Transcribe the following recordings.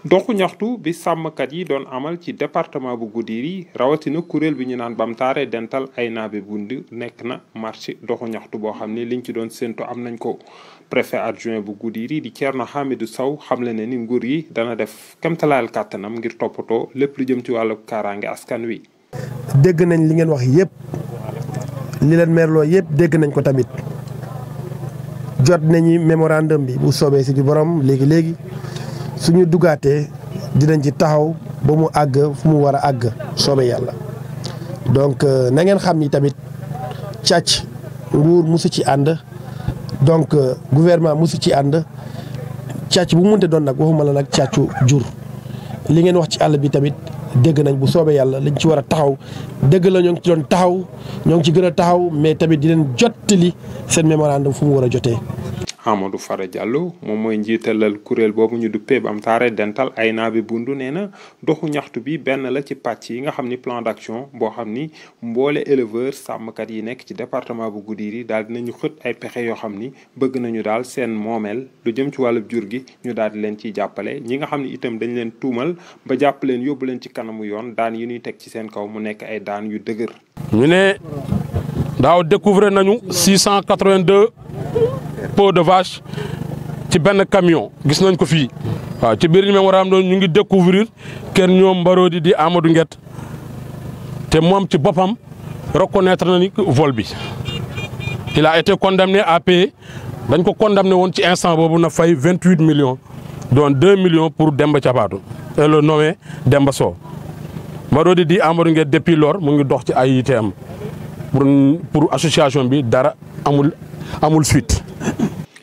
doxu ñaxtu bi sàmmkat yi doon amal ci département bu Goudiri rawatina kuréel bi ñu naan Bamtare Dental Aynabe Bundu nekk na marche doxu ñaxtu boo xam ne liñ ci doon séntu am nañ ko. préfet adjoint bu Goudiri di Thierno Hamidou Sow xamle ne ni nguur yi dana def kemtalaayal kàttanam ngir toppatoo lépp lu jëm ci wàllu kaaraange askan wi. dégg nañ li ngeen wax yëpp li leen merloo yëpp dégg nañ ko tamit jot nañu mémorandum bi bu soobee si di borom léegi suñu dugaatee dinañ ci taxaw ba mu àgg fu mu war a àgg soobee yàlla donc na ngeen xam ni tamit càcc nguur musu ci ànd donc gouvernement musu ci ànd càcc bu mu mënte doon nag waxuma la nag càccu jur li ngeen wax ci àll bi tamit dégg nañ bu soobee yàlla liñ ci war a taxaw dégg la ñoo ngi ci doon taxaw ñoo ngi ci gën a taxaw mais tamit di leen jottali seen mémorandum fu mu war a jotee. Amadou Fara Diallo moom mooy njiitalal kuréel boobu ñu duppee Bamtare Dental Aynabe Bundu nee na doxu ñaxtu bi benn la ci pàcc yi nga xam ni plan d'action boo xam ni mboole éleveur sàmmkat yi nekk ci département bu Goudiri daal dinañu xët ay pexe yoo xam ni bëgg nañu daal seen moomeel lu jëm ci wàllu jur gi ñu daal di leen ciy jàppale ñi nga xam ni itam dañ leen tuumal ba jàpp leen yóbbu leen ci kanamu yoon daan yi ñuy teg ci seen kaw mu nekk ay daan yu dëgër. ñu ne daaw découvrir nañu 682 peau de vache ci benn camion gis nañ ko fii waaw ci biir mémorandum ñu ngi découvrir kenn ñoom Mbarodi di Amadou Nguet te moom ci boppam reconnaître na ni vol bi il a été condamné à payer dañ ko condamné woon ci instant boobu na fay 28 millions dont 2 millions pour Demba Thiapatou et le nommé Demba Sow Mbarodi di Amadou Nguet depuis lors mu ngi dox ci ay yiteem pour association bi dara amul suite.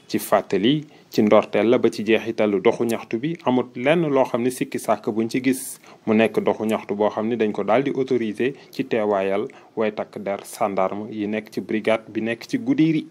ci fàttali ci ndorteel la ba ci jeexitalu doxu ñaxtu bi amut lenn loo xam ne sikki sàkk buñ ci gis mu nekk doxu ñaxtu boo xam ne dañ ko daal di autorisé ci teewaayal way takk der gendarme yi nekk ci brigade bi nekk ci Goudiri.